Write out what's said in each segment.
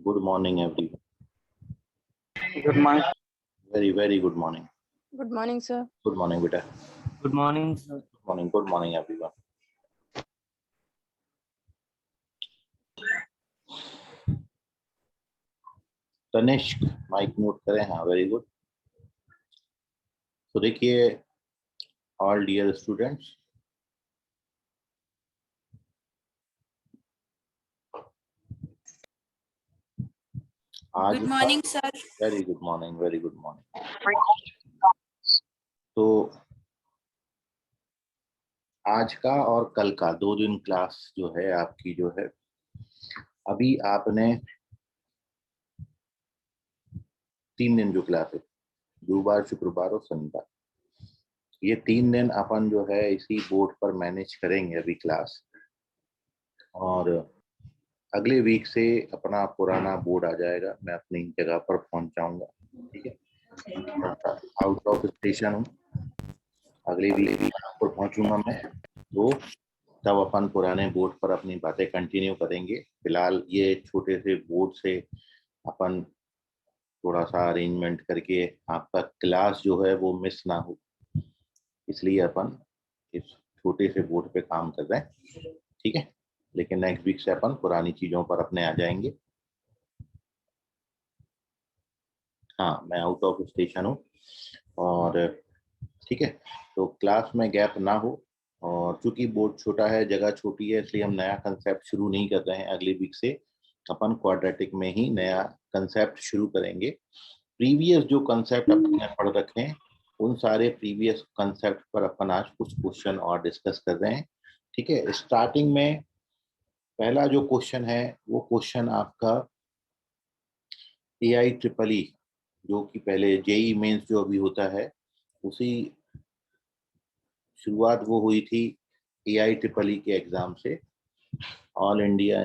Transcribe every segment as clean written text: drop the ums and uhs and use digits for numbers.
Good morning, everyone. Good morning. Very good morning. Good morning, sir. Good morning, beta. Good morning, sir. Good morning, everyone. Tanishq mike mute करें. हाँ, very good. तो देखिए, all dear students, आज good morning sir. Very good morning. तो आज का और कल का 2 दिन क्लास जो है आपकी जो है, अभी आपने 3 दिन जो क्लास है, गुरुवार, शुक्रवार और शनिवार, ये 3 दिन अपन जो है इसी बोर्ड पर मैनेज करेंगे अभी क्लास. और अगले वीक से अपना पुराना बोर्ड आ जाएगा. मैं अपनी जगह पर पहुंच जाऊंगा. ठीक है, आउट ऑफ स्टेशन हूँ. अगले वीक पर पहुंचूंगा मैं, तो तब अपन पुराने बोर्ड पर अपनी बातें कंटिन्यू करेंगे. फिलहाल ये छोटे से बोर्ड से अपन थोड़ा सा अरेंजमेंट करके आपका क्लास जो है वो मिस ना हो, इसलिए अपन इस छोटे से बोर्ड पे काम कर रहे हैं. ठीक है, लेकिन नेक्स्ट वीक से अपन पुरानी चीजों पर अपने आ जाएंगे. हाँ, मैं आउट ऑफ स्टेशन हूँ और ठीक है, तो क्लास में गैप ना हो. और चूंकि बोर्ड छोटा है, जगह छोटी है, इसलिए हम नया कंसेप्ट शुरू नहीं कर रहे हैं. अगले वीक से अपन क्वाड्रेटिक में ही नया कंसेप्ट शुरू करेंगे. प्रीवियस जो कंसेप्ट अपने पढ़ रखे हैं, उन सारे प्रीवियस कंसेप्ट पर अपन आज कुछ क्वेश्चन और डिस्कस कर रहे हैं. ठीक है, स्टार्टिंग में पहला जो क्वेश्चन है वो क्वेश्चन आपका AIEEE, जो कि पहले जेई मेंस जो अभी होता है, उसी शुरुआत वो हुई थी AIEEE के एग्जाम से. All India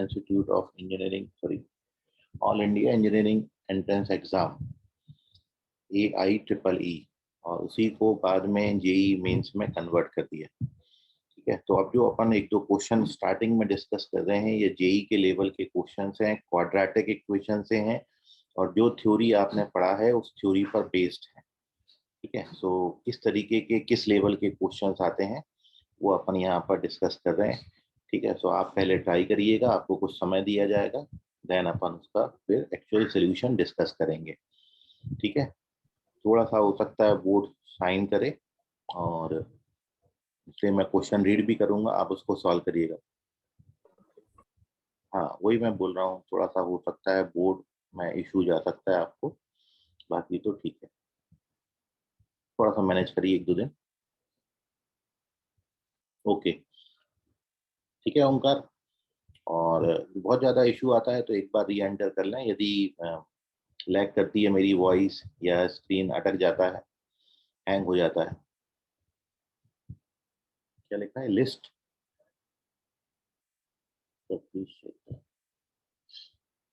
engineering entrance exam, AIEEE, और उसी को बाद में जेई मेंस में कन्वर्ट कर दिया. ठीक है, तो अब जो अपन 1-2 क्वेश्चन स्टार्टिंग में डिस्कस कर रहे हैं, ये जेई के लेवल के क्वेश्चन हैं, क्वाड्रेटिक इक्वेशन से हैं, और जो थ्योरी आपने पढ़ा है उस थ्योरी पर बेस्ड है. ठीक है, सो किस तरीके के किस लेवल के क्वेश्चंस आते हैं वो अपन यहाँ पर डिस्कस कर रहे हैं. ठीक है, सो आप पहले ट्राई करिएगा, आपको कुछ समय दिया जाएगा, देन अपन उसका फिर एक्चुअल सोल्यूशन डिस्कस करेंगे. ठीक है, थोड़ा सा हो सकता है बोर्ड साइन करे, और इसलिए मैं क्वेश्चन रीड भी करूंगा, आप उसको सॉल्व करिएगा. हाँ, वही मैं बोल रहा हूँ, थोड़ा सा हो सकता है बोर्ड में इशू जा सकता है आपको, बाकी तो ठीक है. थोड़ा सा मैनेज करिए 1-2 दिन. ओके, ठीक है ओंकार. और बहुत ज़्यादा इशू आता है तो एक बार री एंटर कर लें. यदि लैग करती है मेरी वॉइस या स्क्रीन अटक जाता है, हैंग हो जाता है. क्या लिखा है? लिस्ट.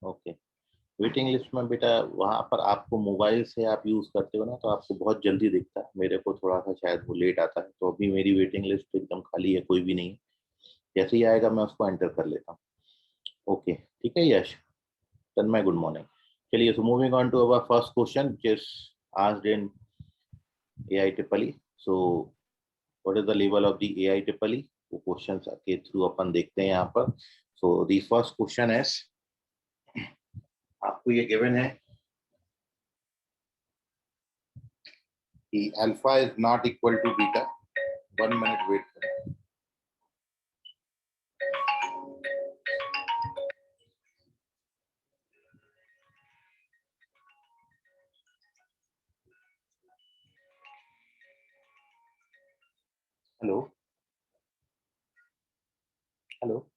ओके, वेटिंग लिस्ट में बेटा वहाँ पर आपको मोबाइल से आप यूज़ करते हो ना, तो आपको बहुत जल्दी दिखता है. मेरे को थोड़ा सा शायद वो लेट आता है. तो अभी मेरी वेटिंग लिस्ट एकदम खाली है, कोई भी नहीं है. जैसे ही आएगा मैं उसको एंटर कर लेता हूँ. ओके, ठीक है यश. तन्मय, गुड मॉर्निंग. चलिए, so moving on to our first question which is asked in AIEEE. So what is the level of the AIEEE? वो क्वेश्चन के थ्रू अपन देखते हैं यहाँ पर. सो द फर्स्ट क्वेश्चन है, आपको ये गिवन है कि alpha is not equal to beta. 1 minute wait करें. Hello hello.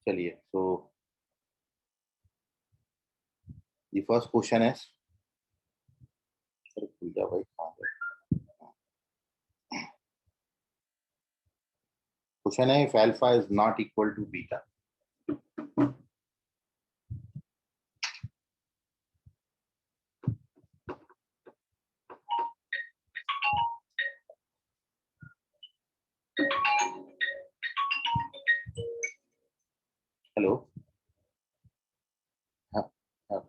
चलिए, so the first question is, खुल जा भाई, कहाँ गए? क्वेश्चन है, if alpha is not equal to beta, hello, हाँ हाँ,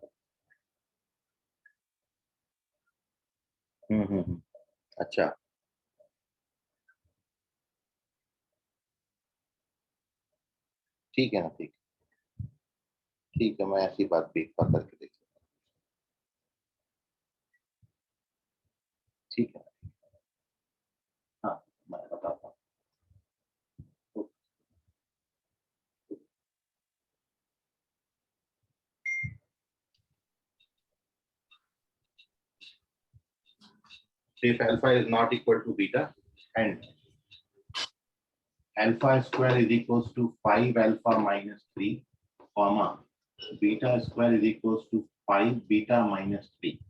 अच्छा, ठीक है ना, ठीक है, मैं ऐसी बात भी एक बार करके देख लूँ, ठीक है, हाँ, मैं बताता हूँ। If alpha is not equal to beta and alpha square is equals to 5 alpha minus 3, comma, beta square is equals to 5 beta minus 3,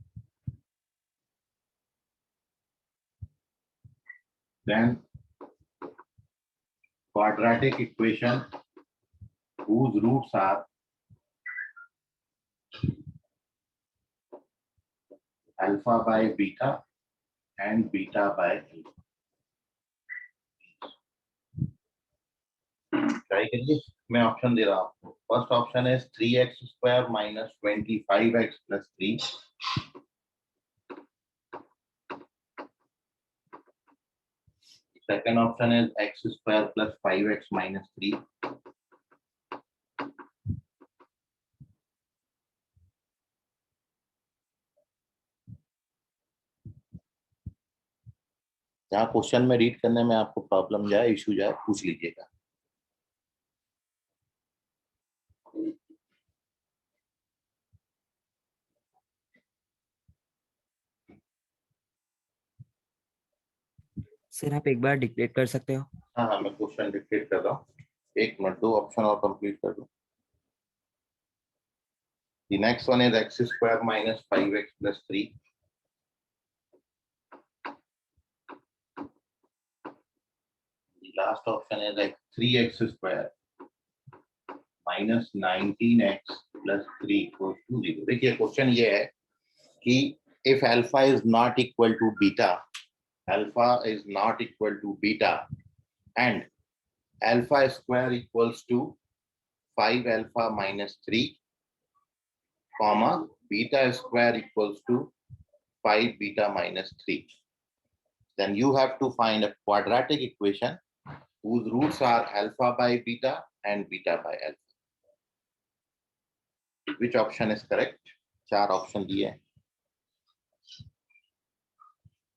then quadratic equation whose roots are alpha by beta and beta by alpha. Try करिए, मैं option दे रहा हूँ। First option है 3x square minus 25x plus 3, second option है x square plus 5x minus 3, जहाँ question में read करने में आपको प्रॉब्लम जाए, इशू जाए, पूछ लीजिएगा। सर आप एक बार डिक्टेट कर सकते हो? हाँ हाँ, मैं क्वेश्चन डिक्टेट कर रहा हूँ, एक मिनट, 2 ऑप्शन और कंप्लीट कर दूं। The next one is x square minus 5x plus 3. The last option is like 3x square minus 19x plus 3 equals to 0. देखिए क्वेश्चन ये है कि if alpha is not equal to beta, alpha is not equal to beta and alpha square equals to 5 alpha minus 3, comma, beta square equals to 5 beta minus 3. Then you have to find a quadratic equation whose roots are alpha by beta and beta by alpha. Which option is correct? 4 option दिए हैं,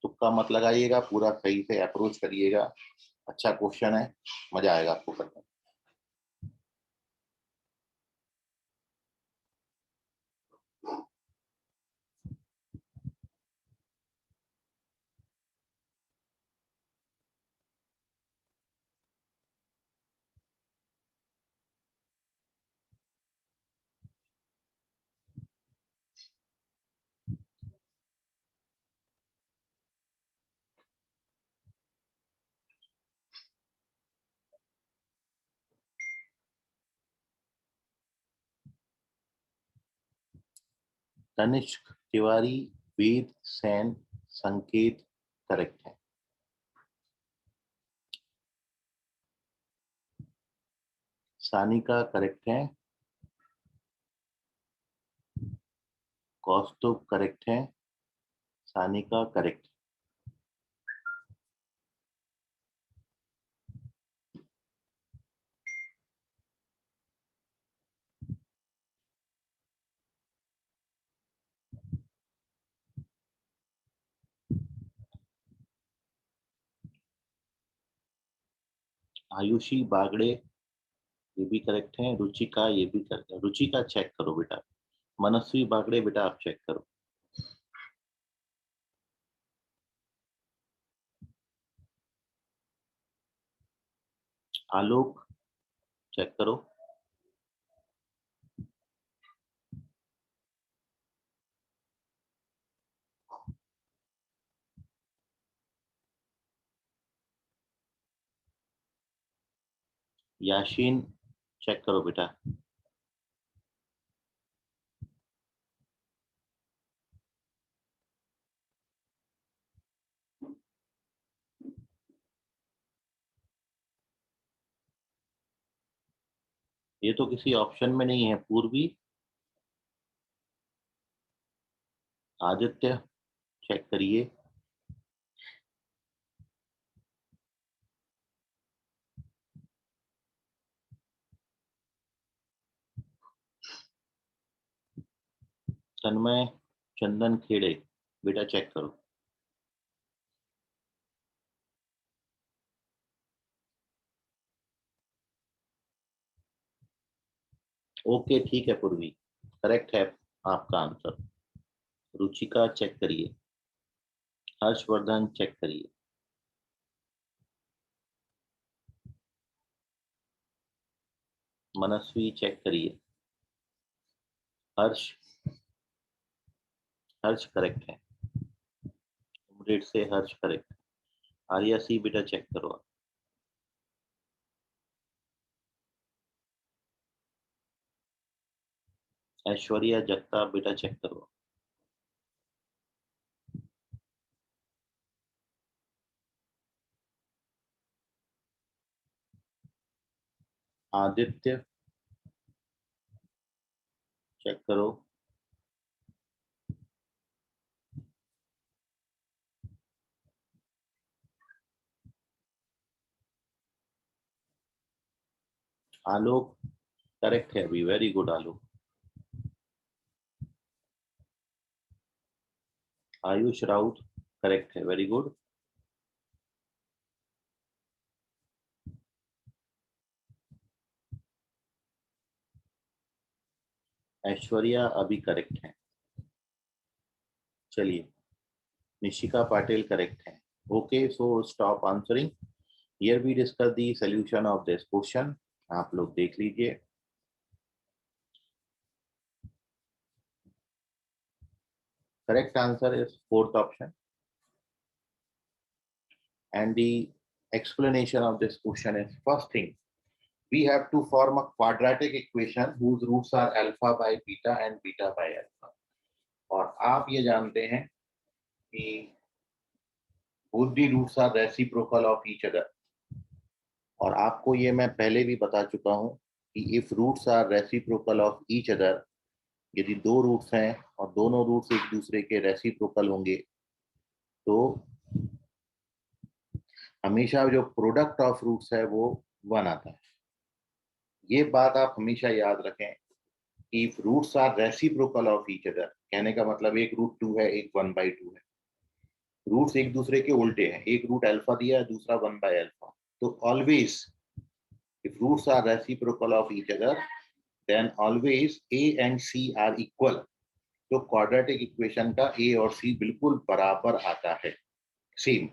तुक्का मत लगाइएगा, पूरा सही से approach करिएगा। अच्छा क्वेश्चन है, मजा आएगा आपको करने में। तनिष्क तिवारी, वेद सैन, संकेत करेक्ट है। सानिका करेक्ट है, कौस्तुभ करेक्ट है, सानिका करेक्ट, आयुषी बागड़े ये भी करेक्ट है, रुचिका ये भी करेक्ट है। रुचिका चेक करो बेटा, मनस्वी बागड़े बेटा आप चेक करो। आलोक चेक करो, याशीन चेक करो बेटा। ये तो किसी ऑप्शन में नहीं है। पूर्वी, आदित्य चेक करिए। तन्मय, चंदन खेड़े, बेटा चेक करो। ओके ठीक है पूर्वी, करेक्ट है आपका आंसर। रुचिका चेक करिए। हर्षवर्धन चेक करिए। मनस्वी चेक करिए। हर्ष, हर्ष करेक्ट है। उमरेड से हर्ष करेक्ट। आर्या सी बेटा चेक करो। ऐश्वर्या जगताप बेटा चेक करो। आदित्य चेक करो। आलोक करेक्ट है अभी, very good Alok. Ayush Raut correct है, वेरी गुड। ऐश्वर्या अभी करेक्ट है। चलिए, निशिका पाटिल करेक्ट है। Okay, so stop answering. Here we discuss the solution of this question. आप लोग देख लीजिए। Correct answer is fourth option, and the explanation of this question is: first thing, we have to form a quadratic equation whose roots are alpha by beta and beta by alpha। और आप ये जानते हैं कि both the roots are reciprocal of each other। और आपको ये मैं पहले भी बता चुका हूँ कि if roots are reciprocal of each other, यदि दो रूट्स हैं और दोनों रूट्स एक दूसरे के रेसिप्रोकल होंगे तो हमेशा जो प्रोडक्ट ऑफ रूट्स है वो 1 आता है। ये बात आप हमेशा याद रखें। If roots are reciprocal of each other, कहने का मतलब एक रूट 2 है, एक 1/2 है। रूट्स एक दूसरे के उल्टे हैं, एक रूट अल्फा दिया है, दूसरा 1/अल्फा। तो always if roots are reciprocal of each other, then always A and C are equal. तो क्वाड्रेटिक इक्वेशन का ए और सी बिल्कुल बराबर आता है, same.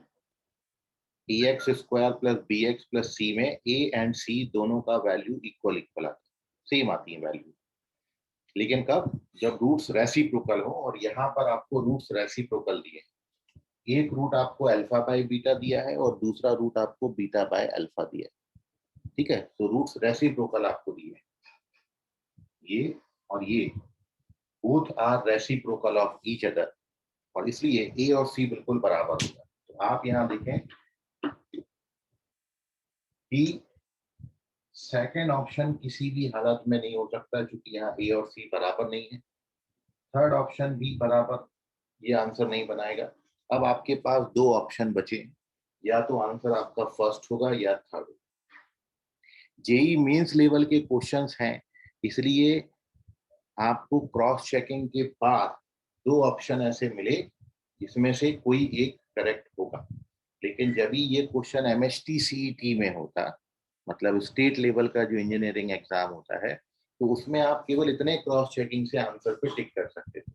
ax square plus bx plus C में ए एंड सी दोनों का वैल्यू इक्वल इक्वल आता है, सेम आती है वैल्यू। लेकिन कब? जब रूट्स रेसिप्रोकल हो। और यहाँ पर आपको रूट्स रेसिप्रोकल दिए, एक रूट आपको अल्फा बाय बीटा दिया है और दूसरा रूट आपको बीटा बाय अल्फा दिया है। ठीक है, तो रूट्स रेसिप्रोकल आपको दिए हैं, ये और ये both are reciprocal of each other, और इसलिए ए और सी बिल्कुल बराबर होगा। तो आप यहाँ देखें कि सेकेंड ऑप्शन किसी भी हालत में नहीं हो सकता, क्योंकि यहाँ ए और सी बराबर नहीं है। थर्ड ऑप्शन भी बराबर, ये आंसर नहीं बनाएगा। अब आपके पास दो ऑप्शन बचे, या तो आंसर आपका फर्स्ट होगा या थर्ड। जेई मेंस लेवल के क्वेश्चंस हैं, इसलिए आपको क्रॉस चेकिंग के बाद दो ऑप्शन ऐसे मिले जिसमें से कोई एक करेक्ट होगा। लेकिन जब भी ये क्वेश्चन एमएसटी सीईटी में होता, मतलब स्टेट लेवल का जो इंजीनियरिंग एग्जाम होता है, तो उसमें आप केवल इतने क्रॉस चेकिंग से आंसर पे टिक कर सकते थे।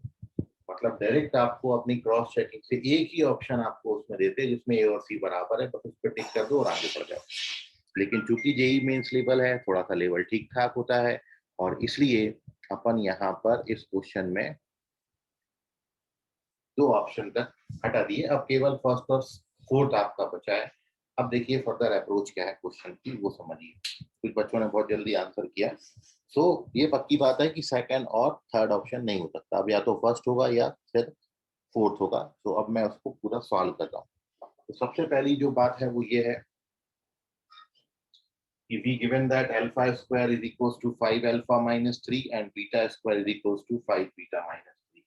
मतलब डायरेक्ट आपको अपनी क्रॉस चेकिंग से एक ही ऑप्शन आपको उसमें देते जिसमें ए और सी बराबर है, बस उस पर टिक कर दो और आगे बढ़ जाओ। लेकिन चूंकि जेई मेंस लेवल है, थोड़ा सा लेवल ठीक ठाक होता है, और इसलिए अपन यहाँ पर इस क्वेश्चन में दो ऑप्शन तक हटा दिए। अब केवल फर्स्ट और फोर्थ आपका बचा है। अब देखिए फर्दर अप्रोच क्या है क्वेश्चन की, वो समझिए। कुछ बच्चों ने बहुत जल्दी आंसर किया। सो ये पक्की बात है कि सेकंड और थर्ड ऑप्शन नहीं हो सकता, अब या तो फर्स्ट होगा या फिर फोर्थ होगा। तो अब मैं उसको पूरा सॉल्व कर रहा हूँ। तो सबसे पहली जो बात है वो ये है कि we given that alpha square is equals to 5 alpha minus 3 and beta square is equals to 5 beta minus 3।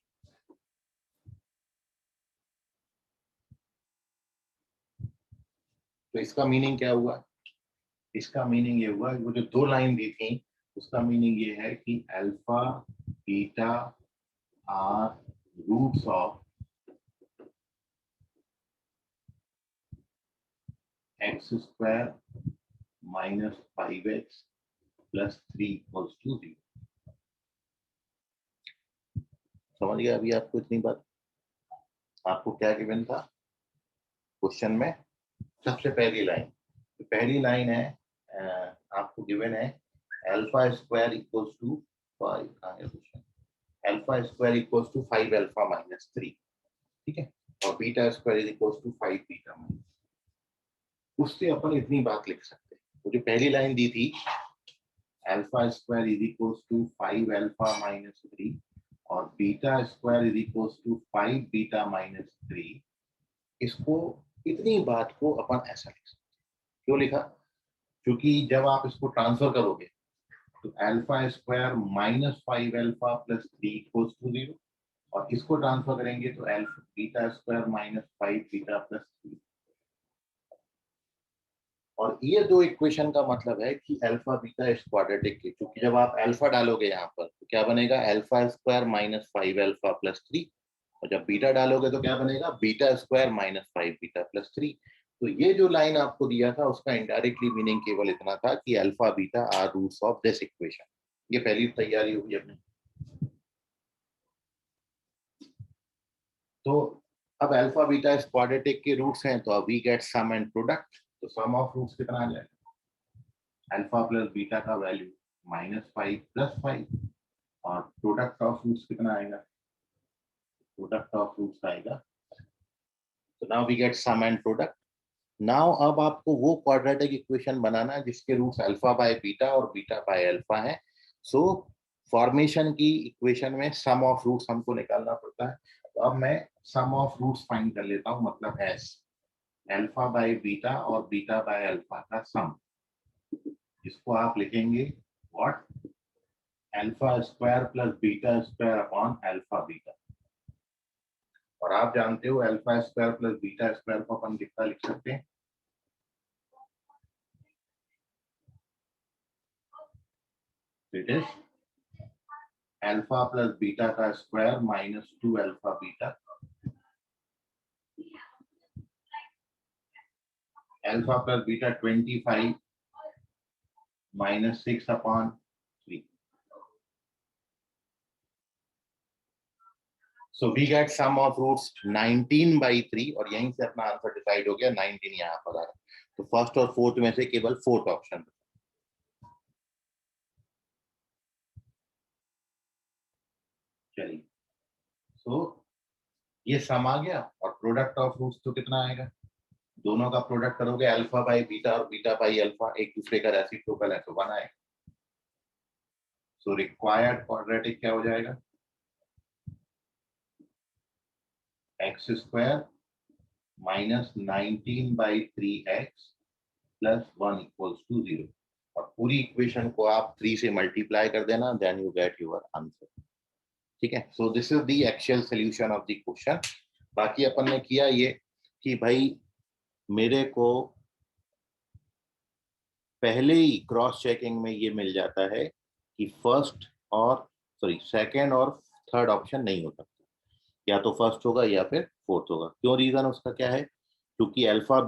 तो इसका मीनिंग क्या हुआ? इसका मीनिंग ये हुआ, वो जो दो लाइन दी थी उसका मीनिंग ये है कि alpha beta are roots of x square minus 5x plus 3 equals to 0। समझ गया अभी आपको इतनी बात? आपको क्या गिवन था क्वेश्चन में? सबसे पहली लाइन, तो पहली लाइन है आपको गिवन है alpha square equals to 5, alpha square equals to 5 alpha minus 3, ठीक है, और beta square is equals to 5 beta minus. उससे अपन इतनी बात लिख सकते हैं, तो जो पहली लाइन दी थी alpha square is equals to 5 alpha minus 3 और beta square is equals to 5 beta minus 3, इसको इतनी बात को अपन ऐसा लिख सकते हैं। क्यों लिखा? क्योंकि जब आप इसको ट्रांसफर करोगे तो alpha square minus 5 alpha plus 3 equals to 0, और इसको ट्रांसफर करेंगे तो alpha beta square minus 5 beta plus 3। और ये दो इक्वेशन का मतलब है कि अल्फा बीटा इज क्वाड्रेटिक के, क्योंकि जब आप अल्फा डालोगे यहाँ पर तो क्या बनेगा? Alpha square minus 5 alpha plus 3, और जब बीटा डालोगे तो क्या बनेगा? Beta square minus 5 beta plus 3। तो ये जो लाइन आपको दिया था उसका इनडायरेक्टली मीनिंग केवल इतना था कि alpha beta are roots of this equation. ये पहली तैयारी होगी अपनी। तो अब अल्फा बीटा इस क्वाड्रेटिक के रूट्स हैं, तो अब we get sum and product. तो सम ऑफ रूट्स कितना आ जाएगा? अल्फा प्लस बीटा का वैल्यू -5 + 5, और प्रोडक्ट ऑफ रूट्स कितना आएगा? प्रोडक्ट ऑफ रूट्स आएगा। तो now we get sum and product. Now अब आपको वो क्वाड्रेटिक इक्वेशन बनाना है जिसके रूट्स अल्फा बाय बीटा और बीटा बाय अल्फा है। सो फॉर्मेशन की इक्वेशन में सम ऑफ रूट्स हमको निकालना पड़ता है। तो अब मैं सम ऑफ रूट्स फाइंड कर लेता हूँ, मतलब एस अल्फा बाय बीटा और बीटा बाय अल्फा का सम, जिसको आप लिखेंगे what? Alpha square plus beta square upon alpha beta. और आप जानते हो alpha square plus beta square को अपन कितना लिख सकते हैं? It is alpha plus beta का square minus 2 alpha beta, alpha plus beta 25 minus 6 upon 3। So we get sum of roots 19/3, और यहीं से अपना आंसर डिसाइड हो गया। 19 यहाँ पर आ रहा है, तो फर्स्ट और फोर्थ में से केवल फोर्थ ऑप्शन। चलिए, सो ये सम आ गया, और प्रोडक्ट ऑफ रूट्स तो कितना आएगा? दोनों का प्रोडक्ट करोगे अल्फा बाई बीटा और बीटा बाई अल्फा, एक दूसरे का रेसिप्रोकल है तो 1 आएगा। सो रिक्वायर्ड क्वाड्रेटिक क्या हो जाएगा? X square minus 19/3x plus 1 equals to 0, और पूरी इक्वेशन को आप 3 से मल्टीप्लाई कर देना, then you get your answer. ठीक है, so this is the actual solution of the question. बाकी अपन ने किया ये कि भाई मेरे को पहले ही क्रॉस चेकिंग में ये मिल जाता है कि फर्स्ट और सेकंड और थर्ड ऑप्शन नहीं हो सकता, या तो फर्स्ट होगा या फिर फोर्थ होगा। क्यों? रीजन उसका क्या है? क्योंकि alpha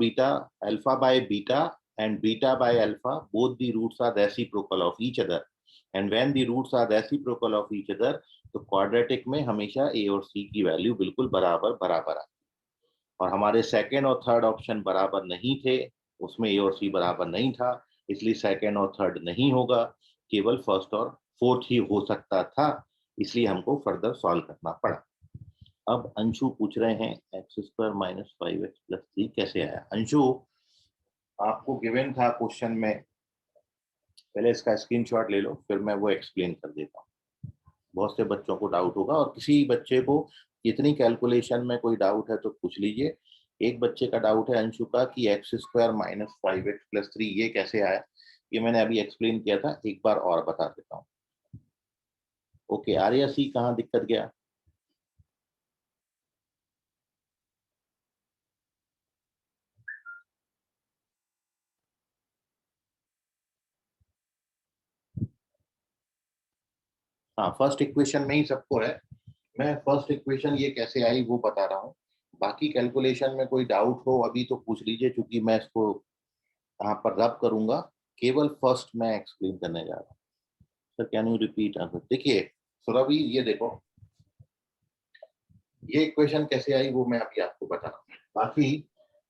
by beta and beta by alpha both the roots are reciprocal of each other, and when the roots are reciprocal of each other तो क्वाड्रेटिक में हमेशा ए और सी की वैल्यू बिल्कुल बराबर बराबर आती। और हमारे सेकेंड और थर्ड ऑप्शन बराबर नहीं थे, उसमें ए और सी बराबर नहीं था, इसलिए सेकेंड और थर्ड नहीं होगा, केवल फर्स्ट और फोर्थ ही हो सकता था, इसलिए हमको फर्दर सॉल्व करना पड़ा। अब अंशु पूछ रहे हैं x square minus 5x plus 3 कैसे आया? अंशु, आपको गिवन था क्वेश्चन में, पहले इसका स्क्रीनशॉट ले लो, फिर मैं वो एक्सप्लेन कर देता हूँ। बहुत से बच्चों को डाउट होगा, और किसी बच्चे को इतनी कैलकुलेशन में कोई डाउट है तो पूछ लीजिए। एक बच्चे का डाउट है अंशु का कि एक्स स्क्वायर माइनस 5x+3 ये कैसे आया। ये मैंने अभी एक्सप्लेन किया था, एक बार और बता देता हूँ। ओके, आर्या सी कहाँ दिक्कत गया? हाँ, फर्स्ट इक्वेशन में ही सबको है। मैं फर्स्ट इक्वेशन ये कैसे आई वो बता रहा हूँ। बाकी कैलकुलेशन में कोई डाउट हो अभी तो पूछ लीजिए, क्योंकि मैं इसको यहाँ पर रब करूंगा। केवल फर्स्ट मैं एक्सप्लेन करने जा रहा हूँ। Sir can you repeat? देखिए सुरभि, ये देखो, ये इक्वेशन कैसे आई वो मैं अभी आपको बता रहा हूँ। बाकी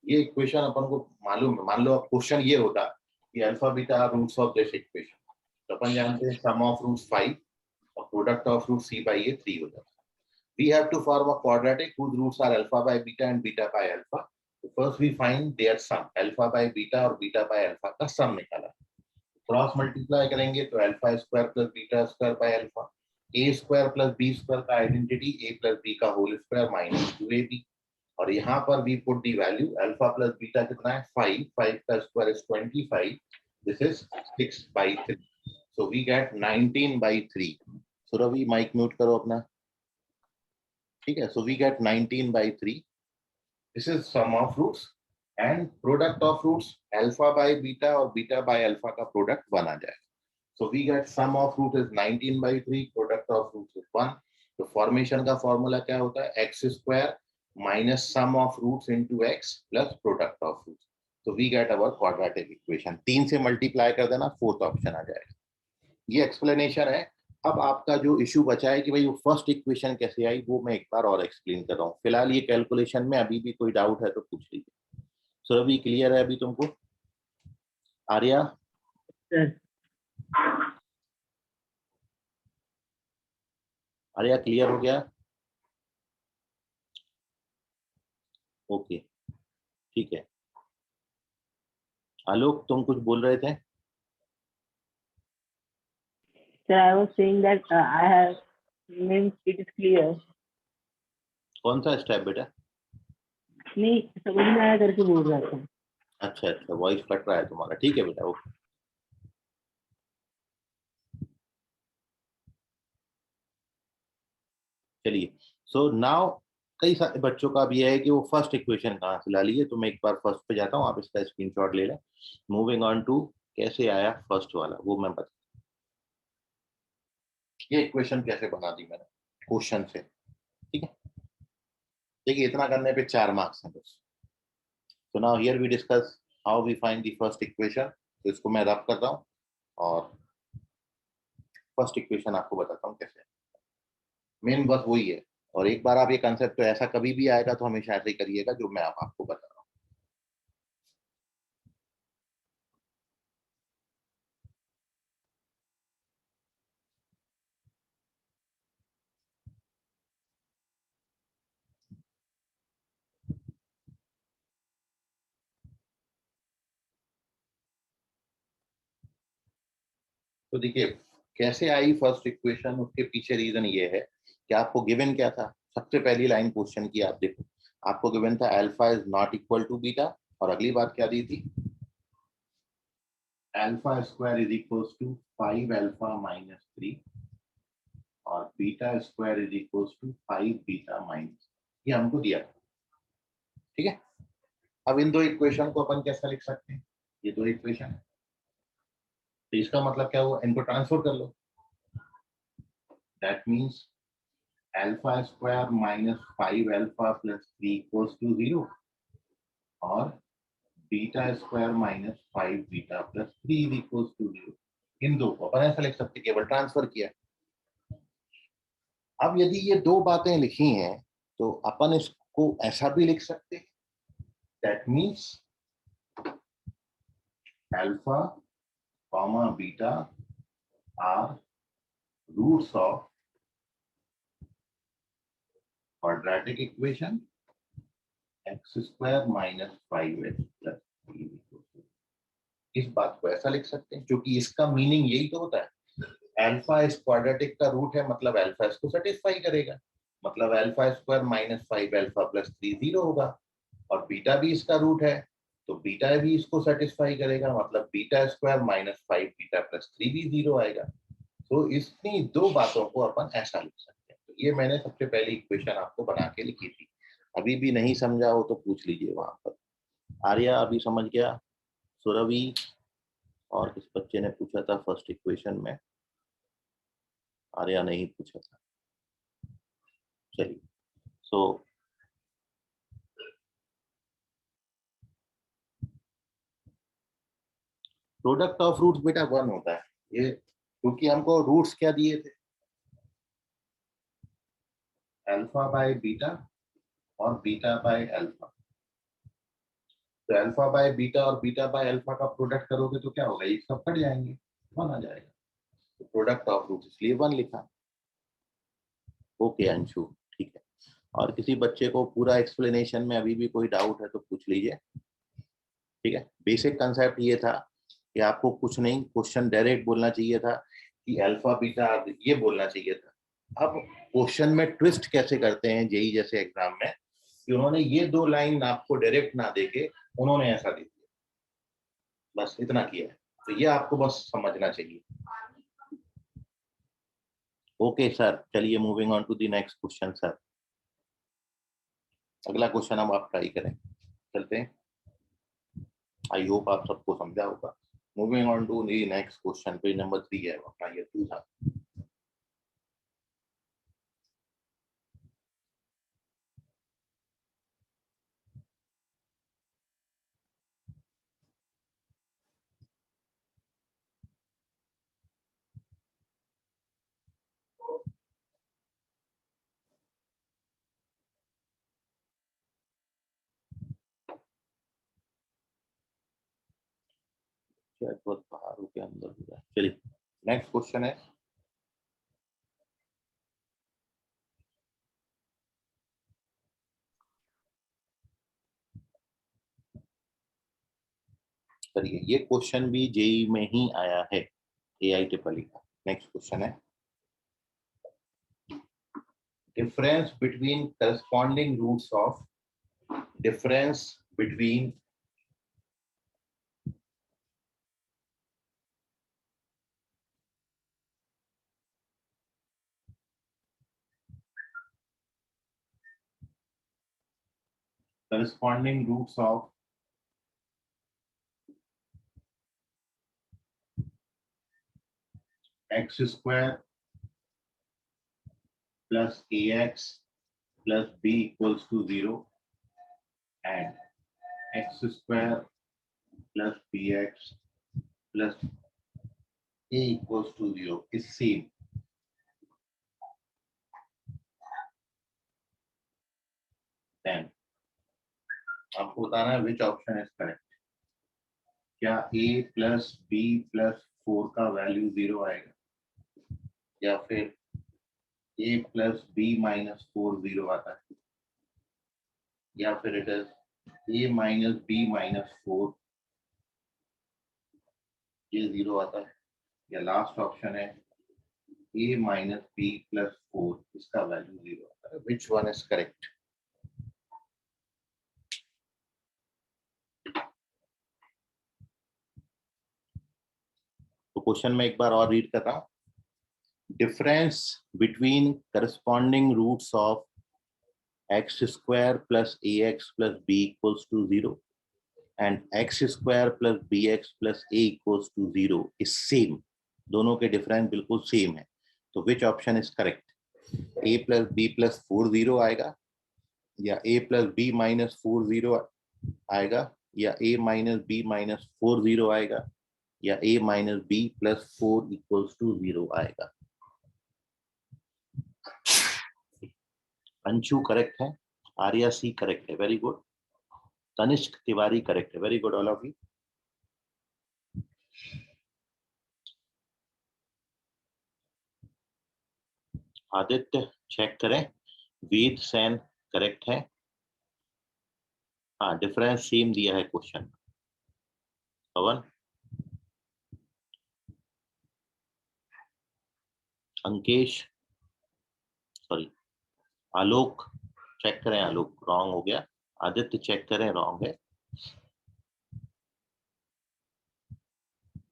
ये इक्वेशन अपन को मालूम है। मान लो अब क्वेश्चन ये होता कि alpha beta roots of this equation, तो अपन जानते हैं सम ऑफ रूट्स 5 और product of root c by a 3 हो जाता है। We have to form a quadratic whose roots are alpha by beta and beta by alpha. So first we find their sum, alpha by beta और beta by alpha का sum निकाला। Cross multiply करेंगे तो alpha square plus beta square by alpha, A square plus B square का identity A plus B का whole square minus 2ab। और यहाँ पर we put the value, alpha plus beta कितना है 5, 5 का square is 25, this is 6/3, so we get 19/3। So Ravi mike mute करो अपना, ठीक है। So we get 19/3, this is some of roots and product of roots alpha by beta और beta by alpha का product 1 आ जाएगा। So we get sum of root is 19/3, product of roots is 1. तो formation का formula क्या होता है? x square minus sum of roots into x plus product of roots. तो we get our quadratic equation. 3 से multiply कर देना, fourth option आ जाएगा। ये एक्सप्लेनेशन है। अब आपका जो इश्यू बचा है कि भाई वो फर्स्ट इक्वेशन कैसे आई, वो मैं एक बार और एक्सप्लेन कर रहा हूँ। फिलहाल ये कैलकुलेशन में अभी भी कोई डाउट है तो पूछ लीजिए। सो अभी क्लियर है अभी तुमको? आर्या आर्या क्लियर हो गया? ओके, ठीक है। आलोक तुम कुछ बोल रहे थे? Sir, I was saying that I have means it is clear. कौन सा स्टेप बेटा? नहीं समझ में आया करके बोल रहा था। अच्छा अच्छा, वॉइस कट रहा है तुम्हारा, ठीक है बेटा, ओके। चलिए, सो नाउ कई सारे बच्चों का भी है कि वो फर्स्ट इक्वेशन कहाँ से ला लिए। तो मैं एक बार फर्स्ट पे जाता हूँ, आप इसका स्क्रीनशॉट ले लें। मूविंग ऑन टू कैसे आया फर्स्ट वाला, वो मैं बता। ये इक्वेशन कैसे बना दी मैंने क्वेश्चन से, ठीक है। देखिए इतना करने पे 4 मार्क्स हैं बस। तो now here we discuss how we find the first equation. तो इसको मैं रब कर रहा हूँ और फर्स्ट इक्वेशन आपको बताता हूँ कैसे। मेन बस वही है। और एक बार आप ये कंसेप्ट, तो ऐसा कभी भी आएगा तो हमेशा ऐसे ही करिएगा जो मैं आपको बता रहा हूँ। तो देखिए कैसे आई फर्स्ट इक्वेशन, उसके पीछे रीजन ये है कि आपको गिवन क्या था। सबसे पहली लाइन क्वेश्चन की आप देखो, आपको गिवन था alpha is not equal to beta, और अगली बात क्या दी थी? Alpha square is equal to 5 alpha minus 3 और beta square is equal to 5 beta minus, ये हमको दिया था, ठीक है। अब इन दो इक्वेशन को अपन कैसे लिख सकते हैं? ये दो इक्वेशन है, तो इसका मतलब क्या हुआ? इनको ट्रांसफर कर लो। That means alpha square minus 5 alpha plus 3 equals to 0 और beta square minus 5 beta plus 3 is equals to 0। इन दो को अपन ऐसा लिख सकते, केवल ट्रांसफर किया। अब यदि ये दो बातें लिखी हैं तो अपन इसको ऐसा भी लिख सकते हैं, that means alpha comma beta are roots of quadratic equation x square minus 5x plus 3 equals to. इस बात को ऐसा लिख सकते हैं, क्योंकि इसका मीनिंग यही तो होता है, अल्फा इस क्वाड्रेटिक का रूट है, मतलब अल्फा इसको सेटिस्फाई करेगा, मतलब alpha square minus 5 alpha plus 3 0 होगा, और बीटा भी इसका रूट है तो बीटा भी इसको सेटिस्फाई करेगा, मतलब beta square minus 5 beta plus 3 भी 0 आएगा। तो इतनी दो बातों को अपन ऐसा लिख सकते हैं। तो ये मैंने सबसे पहली इक्वेशन आपको बना के लिखी थी। अभी भी नहीं समझा हो तो पूछ लीजिए वहां पर। आर्या अभी समझ गया? सुरभि और किस बच्चे ने पूछा था फर्स्ट इक्वेशन में? आर्या नहीं पूछा था। चलिए, सो प्रोडक्ट ऑफ रूट्स बेटा 1 होता है ये, क्योंकि हमको रूट्स क्या दिए थे, अल्फा बाय बीटा और बीटा बाय अल्फा। तो अल्फा बाय बीटा और बीटा बाय अल्फा का प्रोडक्ट करोगे तो क्या होगा, ये सब कट जाएंगे, 1 आ जाएगा। तो प्रोडक्ट ऑफ रूट्स इसलिए 1 लिखा। ओके अंशु, ठीक है। और किसी बच्चे को पूरा एक्सप्लेनेशन में अभी भी कोई डाउट है तो पूछ लीजिए, ठीक है। बेसिक कंसेप्ट ये था कि आपको कुछ नहीं, क्वेश्चन डायरेक्ट बोलना चाहिए था कि अल्फा बीटा, ये बोलना चाहिए था। अब क्वेश्चन में ट्विस्ट कैसे करते हैं जेई जैसे एग्जाम में, कि उन्होंने ये 2 लाइन आपको डायरेक्ट ना देके उन्होंने ऐसा दे दिया, बस इतना किया है। तो ये आपको बस समझना चाहिए। ओके सर, चलिए moving on to the next question sir. अगला क्वेश्चन हम आप ट्राई करें, चलते हैं। आई होप आप सबको समझा होगा। Moving on to the next question, page number 3 है अपना, ये 2 था। बहुत पहाड़ों के अंदर हो रहा है। चलिए नेक्स्ट क्वेश्चन है, चलिए ये क्वेश्चन भी जेई में ही आया है, AIEEE का। नेक्स्ट क्वेश्चन है, difference between corresponding roots of, difference between corresponding roots of x square plus ax plus b equals to 0 and x square plus bx plus a equals to 0 is same. Then आपको बताना है which option is correct. क्या a plus b plus 4 का value 0 आएगा, या फिर a plus b minus 4 0 आता है, या फिर it is a minus b minus 4 ये 0 आता है, या लास्ट ऑप्शन है a minus b plus 4 इसका वैल्यू 0 आता है। Which one is correct? तो क्वेश्चन में एक बार और रीड कर रहा हूं, difference between corresponding roots of x square plus ax plus b equals to 0 and x square plus bx plus a equals to 0 is same. दोनों के डिफरेंस बिल्कुल सेम है। तो which option is correct, a plus b plus 4 0 आएगा, या a plus b minus 4 0 आएगा, या a minus b minus 4 0 आएगा, या a minus b plus 4 equals to 0 आएगा। अंशु करेक्ट है, आर्या सी करेक्ट है, very good. Tanishk Tiwari correct है, very good all of you. Aditya check करें, वेद सैन करेक्ट है। हाँ डिफरेंस सेम दिया है क्वेश्चन। पवन अंकेश, सॉरी, आलोक चेक करें, आलोक रॉन्ग हो गया। आदित्य चेक करें, रॉन्ग है।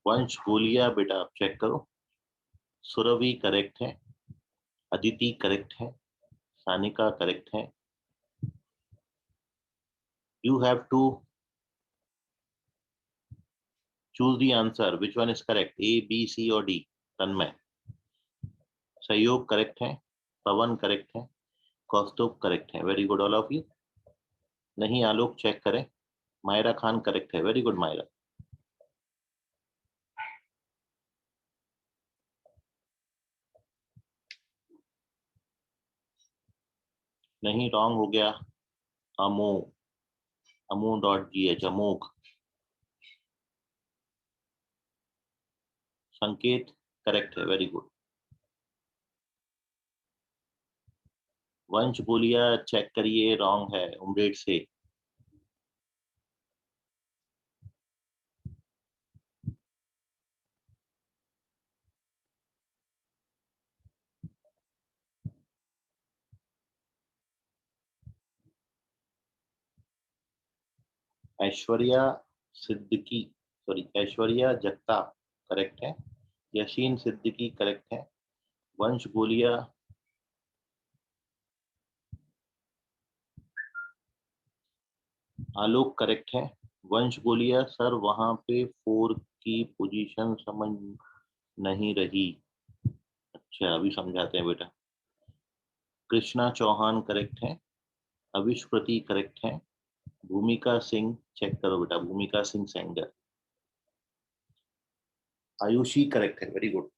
वंश बोलिया बेटा आप चेक करो। सुरभि करेक्ट है, अदिति करेक्ट है, सानिका करेक्ट है। You have to choose the answer which one is correct, A B C और डी। तन्मय, सहयोग करेक्ट है, पवन करेक्ट है, कौस्तुभ करेक्ट है, very good all of you. नहीं आलोक चेक करें। मायरा खान करेक्ट है, वेरी गुड मायरा। नहीं रॉन्ग हो गया। अमो, अमो.gh, अमोघ। संकेत करेक्ट है, वेरी गुड। वंश बोलिया चेक करिए, रॉन्ग है, उमरेड से। ऐश्वर्या सिद्दीकी, सॉरी ऐश्वर्या जगताप करेक्ट है। यशीन सिद्दीकी करेक्ट है। वंश बोलिया, आलोक करेक्ट है। वंश बोलिया सर वहां पे 4 की पोजीशन समझ नहीं रही। अच्छा अभी समझाते हैं बेटा। कृष्णा चौहान करेक्ट है। अविष्कृति करेक्ट है। भूमिका सिंह चेक करो बेटा, भूमिका सिंह सेंगर। आयुषी करेक्ट है, very good.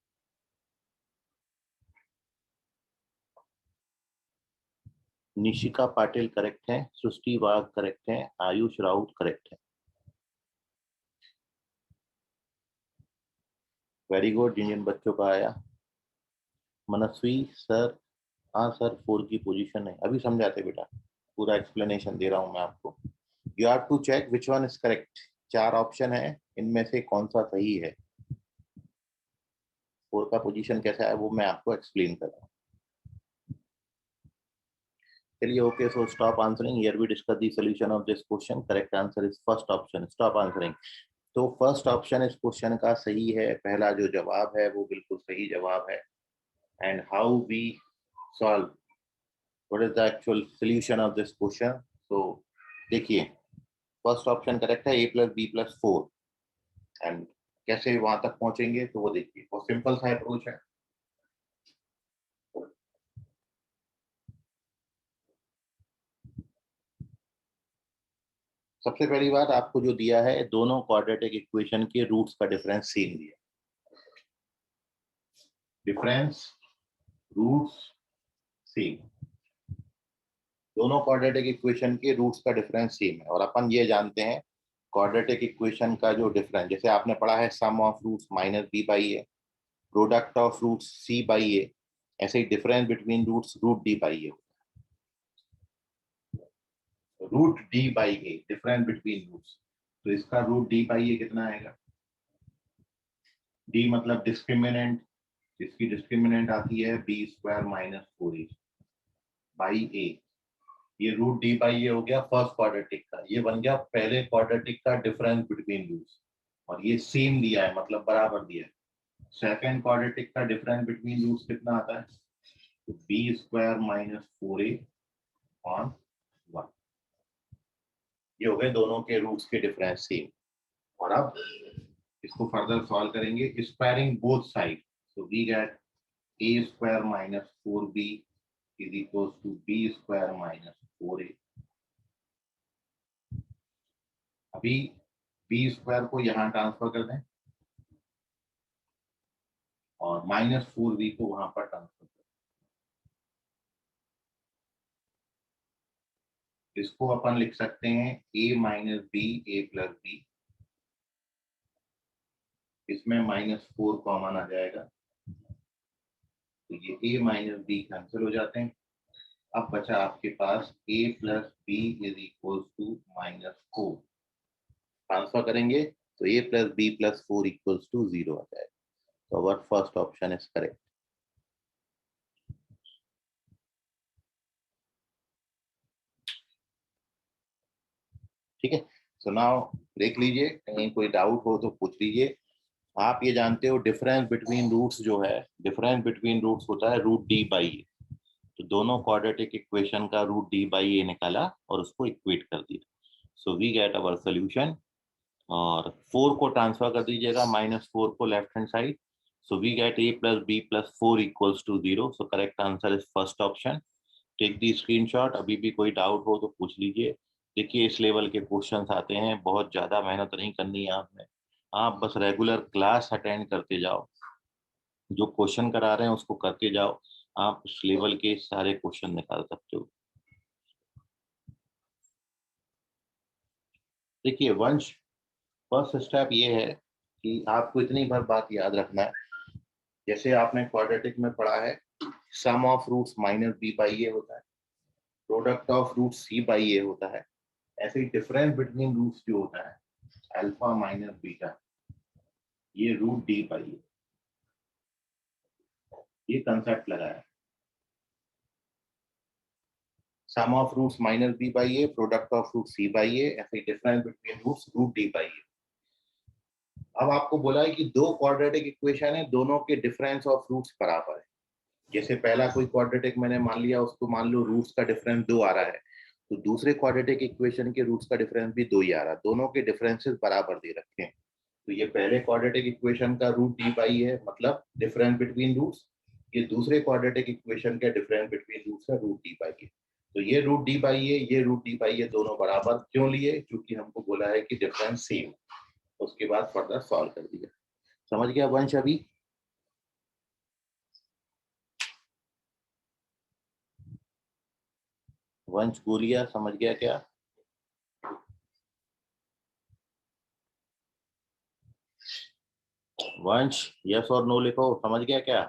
Nishika Patil correct है। सृष्टि वाघ करेक्ट है। आयुष राउत करेक्ट है, वेरी गुड। जिन जिन बच्चों का आया। मनस्वी सर, हाँ सर 4 की पोजीशन है, अभी समझाते बेटा, पूरा एक्सप्लेनेशन दे रहा हूं मैं आपको। You have to check which one is correct. 4 option है, इनमें से कौन सा सही है। 4 का पोजीशन कैसा है वो मैं आपको एक्सप्लेन कर रहा हूँ। चलिए okay, so stop answering, here we discuss the solution of this question. Correct answer is first option, stop answering. तो फर्स्ट ऑप्शन इस क्वेश्चन का सही है, पहला जो जवाब है वो बिल्कुल सही जवाब है। And how we solve, what is the actual solution of this question. तो देखिए, फर्स्ट ऑप्शन करेक्ट है, a+b+4। एंड कैसे वहां तक पहुंचेंगे तो वो देखिए, वो सिंपल सा अप्रोच है। सबसे पहली बात आपको जो दिया है, दोनों क्वाड्रेटिक इक्वेशन के रूट्स का डिफरेंस सेम दिया, डिफरेंस रूट्स सेम। दोनों क्वाड्रेटिक इक्वेशन के रूट्स का डिफरेंस सेम है। और अपन ये जानते हैं क्वाड्रेटिक इक्वेशन का जो डिफरेंस, जैसे आपने पढ़ा है sum of roots -b/a, product of roots c/a, ऐसे ही difference between roots √d/a। √d/a difference between roots, तो इसका √d/a कितना आएगा। d मतलब डिस्क्रिमिनेंट, इसकी डिस्क्रिमिनेंट आती है b² - 4a/a। ये √d/a हो गया फर्स्ट क्वाड्रेटिक का, ये बन गया पहले क्वाड्रेटिक का डिफरेंस बिटवीन रूट्स। और ये सेम दिया है, मतलब बराबर दिया है। सेकंड क्वाड्रेटिक का डिफरेंस बिटवीन रूट्स कितना आता है, तो b² - 4a/1। ये हो गए दोनों के रूट्स के डिफरेंस सेम। और अब इसको फर्दर सॉल्व करेंगे, squaring both side, so we get a² - 4b is equal to b² - 4a। अभी b² को यहाँ ट्रांसफर कर दें और -4b को वहां पर ट्रांसफर कर दें। इसको अपन लिख सकते हैं a - b a+b, इसमें -4 कॉमन आ जाएगा, तो ये a - b कैंसिल हो जाते हैं। अब बचा आपके पास a + b is equal to -4। Transfer करेंगे तो a + b + 4 = 0 आ जाएगा। तो our first option is correct. ठीक है, सो नाउ देख लीजिए, कहीं कोई डाउट हो तो पूछ लीजिए। आप ये जानते हो डिफरेंस बिटवीन रूट्स जो है, डिफरेंस बिटवीन रूट्स होता है रूट डी बाई ए। तो दोनों क्वाड्रेटिक इक्वेशन का रूट डी बाई ए निकाला और उसको इक्वेट कर दिया, so we get our solution. और 4 को ट्रांसफर कर दीजिएगा, -4 को left hand side, so we get a + b + 4 equals to 0। So correct answer is first option. Take the screenshot. अभी भी कोई डाउट हो तो पूछ लीजिए। देखिए इस लेवल के क्वेश्चंस आते हैं, बहुत ज्यादा मेहनत नहीं करनी है आपने, आप बस रेगुलर क्लास अटेंड करते जाओ, जो क्वेश्चन करा रहे हैं उसको करते जाओ, आप उस लेवल के सारे क्वेश्चन निकाल सकते हो। देखिए वंश, फर्स्ट स्टेप ये है कि आपको इतनी भर बात याद रखना है, जैसे आपने क्वाड्रेटिक में पढ़ा है, सम ऑफ रूट्स -b/a होता है, प्रोडक्ट ऑफ रूट c/a होता है, ऐसे ही डिफरेंस बिटवीन रूट्स जो होता है अल्फा माइनस बीटा, ये रूट d/a, ये कंसेप्ट लगाया। Sum of roots -b/a, product of root c/a, ऐसे difference between roots root d/a। अब आपको बोला है कि दो क्वाड्रेटिक इक्वेशन है, दोनों के डिफरेंस ऑफ रूट्स बराबर है। जैसे पहला कोई क्वाड्रेटिक मैंने मान लिया, उसको मान लो रूट्स का डिफरेंस 2 आ रहा है, तो दूसरे क्वाड्रेटिक इक्वेशन के रूट्स का डिफरेंस भी 2 ही आ रहा है, दोनों के डिफरेंसेस बराबर दे रखे हैं। तो ये पहले क्वाड्रेटिक इक्वेशन का रूट डी पाई है, मतलब डिफरेंस बिटवीन रूट्स। ये दूसरे क्वाड्रेटिक इक्वेशन का डिफरेंस बिटवीन रूट्स का रूट डी पाई है। तो ये रूट डी पाई है, ये रूट डी पाई है, दोनों बराबर क्यों लिए? क्योंकि हमको बोला है कि डिफरेंस सेम। उसके बाद फर्दर सॉल्व कर दिया। समझ गया वंश? अभी वंश गोलिया समझ गया क्या? वंश यस और नो लिखो, समझ गया क्या?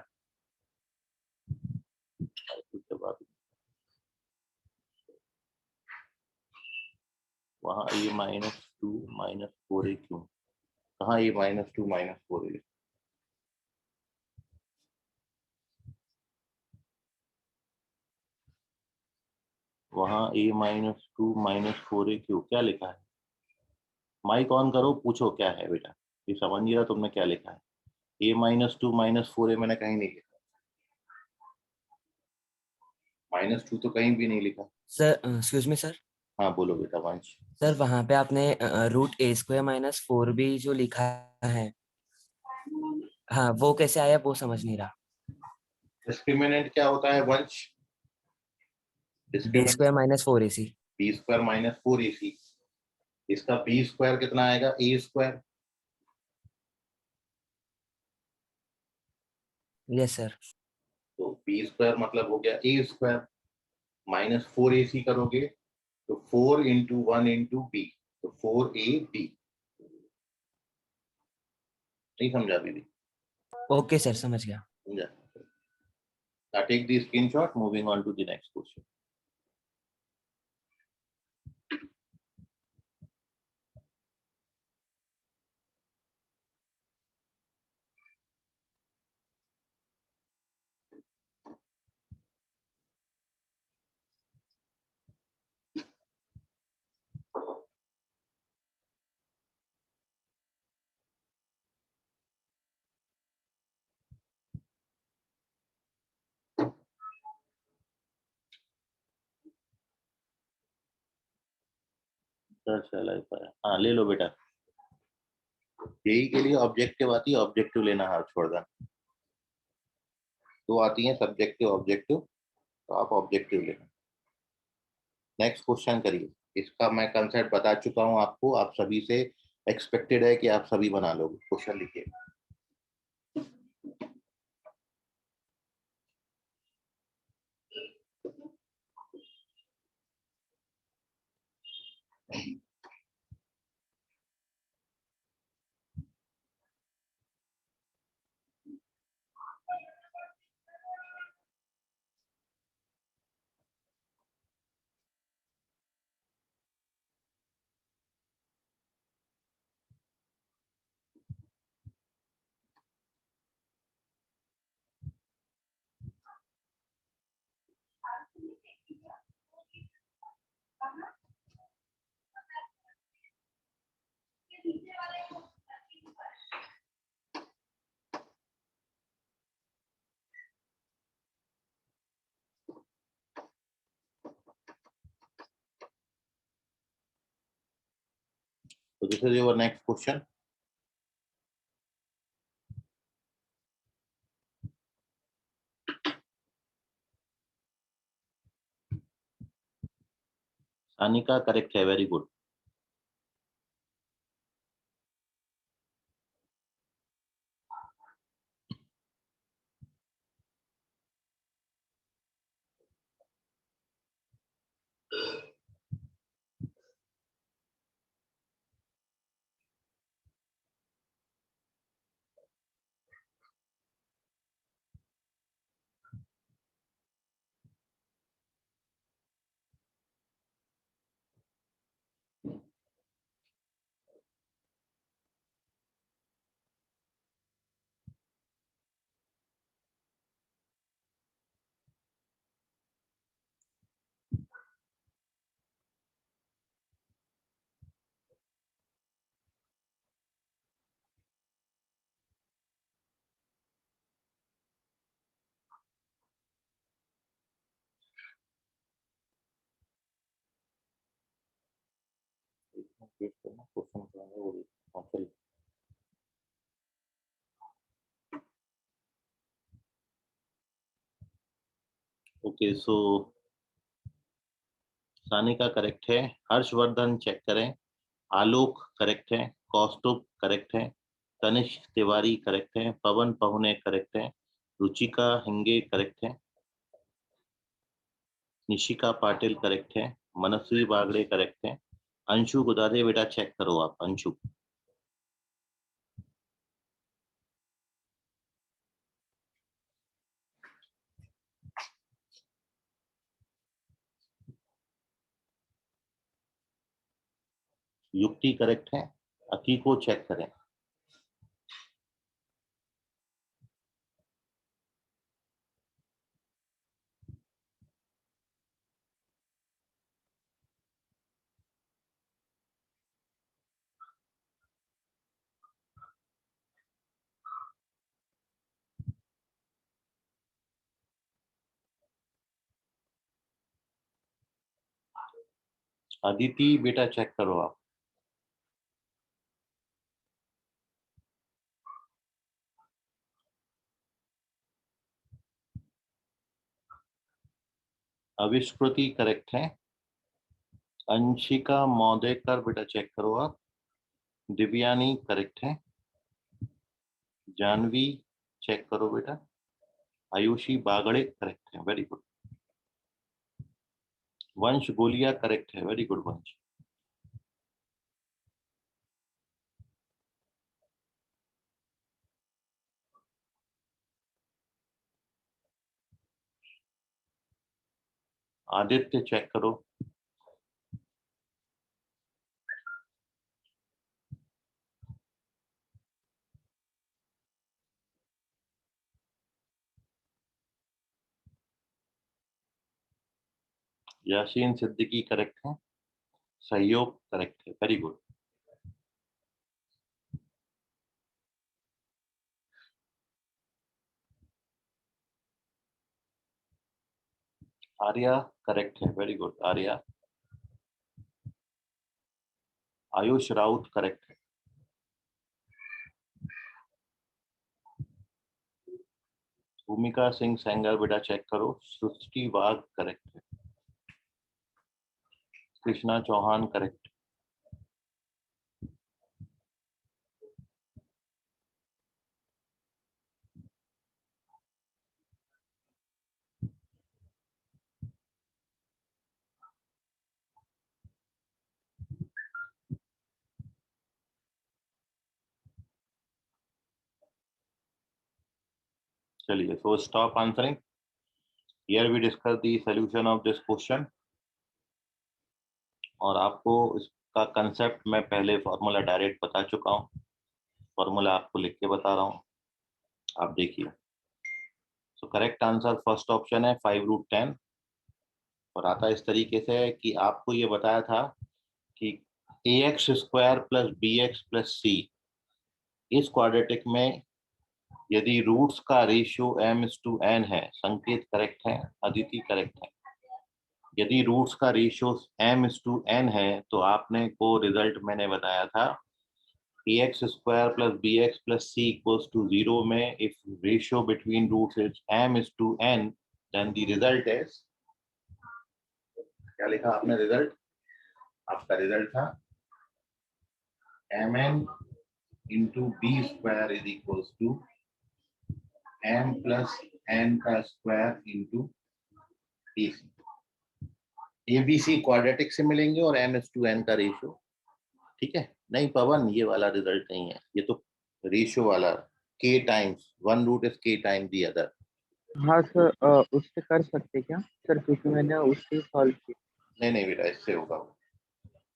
वहाँ ये -2 -4a क्यों? कहाँ ये -2 -4a? वहाँ a -2 -4a क्यों? क्या लिखा है? माइक ऑन करो, पूछो क्या है बेटा, ये समझ नहीं रहा तुमने क्या लिखा है। a -2 -4a मैंने कहीं नहीं लिखा, -2 तो कहीं भी नहीं लिखा। Sir excuse me sir. हाँ बोलो बेटा वंश। सर वहाँ पे आपने √a² - 4b जो लिखा है, हाँ वो कैसे आया वो समझ नहीं रहा। डिस्क्रिमिनेंट क्या होता है वंश? Discriminant b² - 4ac। b² - 4ac। इसका b² कितना आएगा? a²। Yes sir. तो b² मतलब हो गया a², -4ac करोगे तो 4 × 1 × b, तो 4ab। नहीं समझा अभी? ओके सर, समझ गया। समझा? I take the screenshot. Moving on to the next question. हाँ ले लो बेटा। जेई के लिए ऑब्जेक्टिव आती है, ऑब्जेक्टिव लेना हाथ छोड़ देना। दो आती हैं, सब्जेक्टिव ऑब्जेक्टिव, तो आप ऑब्जेक्टिव लेना। नेक्स्ट क्वेश्चन करिए। इसका मैं कंसेप्ट बता चुका हूँ आपको, आप सभी से एक्सपेक्टेड है कि आप सभी बना लोगे। क्वेश्चन लिखिए। So this is your next question. Anika correct है, very good. ओके, सो सानिका करेक्ट है, हर्षवर्धन चेक करें, आलोक करेक्ट है, कौस्तुभ करेक्ट है, तनिष्क तिवारी करेक्ट है, पवन पहुने करेक्ट है, रुचिका हिंगे करेक्ट है, निशिका पाटिल करेक्ट है, मनस्वी बागड़े करेक्ट है, अंशु गुदादे बेटा चेक करो आप, अंशु। युक्ति करेक्ट है, अकी को चेक करें। अदिति बेटा चेक करो आप। अविष्कृति करेक्ट है, अंशिका मौदेकर बेटा चेक करो आप, दिव्यानी करेक्ट है, जानवी चेक करो बेटा, आयुषी बागड़े करेक्ट है, वेरी गुड। वंश गोलिया करेक्ट है, वेरी गुड वंश। आदित्य चेक करो। यासीन सिद्दीकी करेक्ट है, सहयोग करेक्ट है, वेरी गुड। आर्या करेक्ट है, very good Arya. Ayush Raut correct है। भूमिका सिंह सेंगर बेटा चेक करो, सृष्टि वाघ करेक्ट है, कृष्णा चौहान करेक्ट। चलिए, so stop answering. Here we discuss the solution of this question. और आपको इसका कंसेप्ट मैं पहले फॉर्मूला डायरेक्ट बता चुका हूँ, फॉर्मूला आपको लिख के बता रहा हूँ, आप देखिए। सो करेक्ट आंसर फर्स्ट ऑप्शन है 5√10, और आता इस तरीके से है कि आपको ये बताया था कि ax² + bx + c इस क्वाड्रेटिक में यदि रूट्स का रेशियो m/n है, संकेत करेक्ट है, अदिति करेक्ट है। यदि रूट्स का रेशियो m/n है तो आपने को रिजल्ट मैंने बताया था ax square plus bx plus c equals to 0 में if ratio between roots is m/n then the result is, क्या लिखा आपने रिजल्ट? आपका रिजल्ट था mn into b square is equals to m plus n का square into ac. ABC quadratic से मिलेंगे और m/n का रेशियो, ठीक है? नहीं पवन, ये वाला रिजल्ट नहीं है, ये तो रेशियो वाला k times one root is k times the other. हाँ सर, उससे कर सकते क्या सर, क्योंकि मैंने उससे सॉल्व किया। नहीं बेटा, इससे होगा,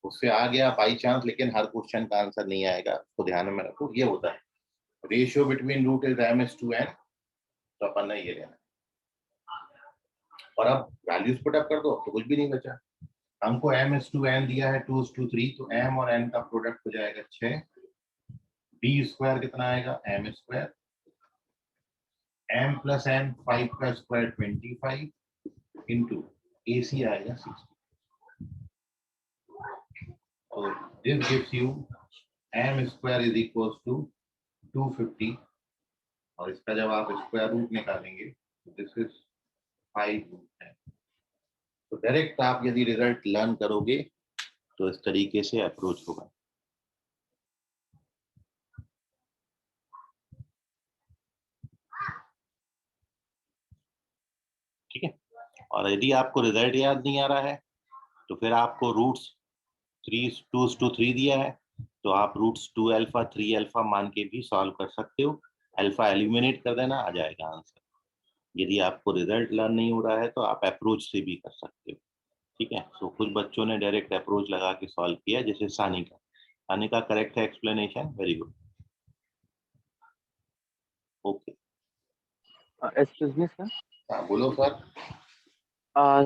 उससे आ गया बाई चांस, लेकिन हर क्वेश्चन का आंसर नहीं आएगा, उसको ध्यान में रखो. ये होता है ratio between root is m/n, तो अपन ने ये लेना. और अब वैल्यूज पुट अप कर दो तो कुछ भी नहीं बचा. हमको m/n दिया है 2:3, तो m और n का प्रोडक्ट हो जाएगा 6. b स्क्वायर कितना आएगा m square, m plus n 5 का स्क्वायर 25 इंटू ac आएगा 60. So this gives you m square is equals to 250, और इसका जब आप स्क्वायर रूट निकालेंगे तो दिस इज 5 रूट है. तो डायरेक्ट आप यदि रिजल्ट लर्न करोगे तो इस तरीके से अप्रोच होगा. ठीक है. और यदि आपको रिजल्ट याद नहीं आ रहा है तो फिर आपको रूट्स 2:3 दिया है, तो आप रूट्स 2 अल्फा 3 अल्फा मान के भी सॉल्व कर सकते हो. अल्फा एलिमिनेट कर देना, आ जाएगा आंसर. यदि आपको रिजल्ट लर्न नहीं हो रहा है तो आप अप्रोच से भी कर सकते हो. ठीक है. सो कुछ बच्चों ने डायरेक्ट अप्रोच लगा के सॉल्व किया, जैसे सानिका करेक्ट है explanation, very good. Okay, excuse me sir. हाँ बोलो सर.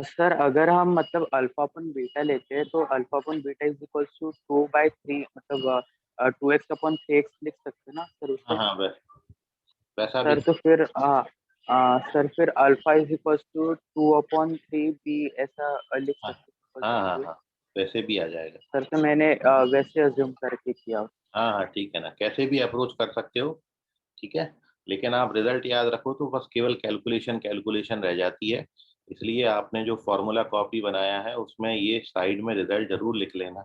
सर अगर हम मतलब अल्फा अपन बीटा लेते हैं तो alpha upon beta is equals to 2/3, मतलब 2x अपॉन 3x लिख सकते हैं ना सर उससे? हाँ वैसा सर भी तो फिर सर फिर alpha is equals to 2/3b ऐसा लिख हाँ सकते हाँ हैं? वैसे भी आ जाएगा. सर तो मैंने वैसे अज्यूम करके किया. हाँ ठीक है ना, कैसे भी अप्रोच कर सकते हो. ठीक है. लेकिन आप रिजल्ट याद रखो तो बस केवल कैलकुलेशन रह जाती है. इसलिए आपने जो फॉर्मूला कॉपी बनाया है उसमें ये साइड में रिजल्ट जरूर लिख लेना.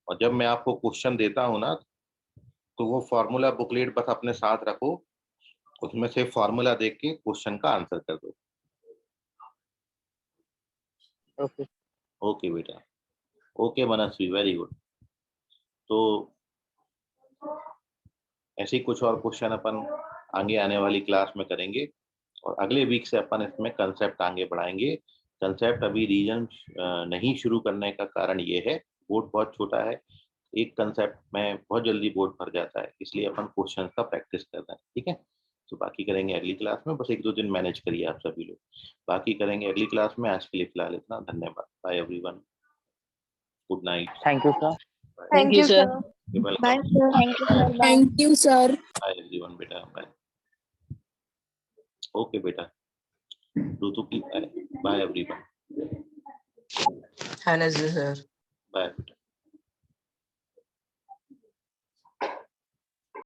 और जब मैं आपको क्वेश्चन देता हूँ ना, तो वो फॉर्मूला बुकलेट बस अपने साथ रखो, उसमें से फॉर्मूला देख के क्वेश्चन का आंसर कर दो. ओके. ओके बेटा. ओके मनस्वी, वेरी गुड. तो ऐसे ही कुछ और क्वेश्चन अपन आगे आने वाली क्लास में करेंगे, और अगले वीक से अपन इसमें कंसेप्ट आगे बढ़ाएंगे. कंसेप्ट अभी रीजन नहीं शुरू करने का कारण ये है, बोर्ड बहुत छोटा है, एक कंसेप्ट में बहुत जल्दी बोर्ड भर जाता है, इसलिए अपन क्वेश्चन का प्रैक्टिस करना है. ठीक है. तो बाकी करेंगे अगली क्लास में, बस 1-2 दिन मैनेज करिए आप सभी लोग. बाकी करेंगे अगली क्लास में. आज के लिए फिलहाल इतना. धन्यवाद. Bye everyone. Good night. Thank you sir. Thank you, sir. Welcome. Bye, sir. Thank you, sir. Bye. Thank you, sir. Bye everyone बेटा. बाय. ओके बेटा. ऋतु की bye everyone. Have a nice day, sir. Bye बेटा.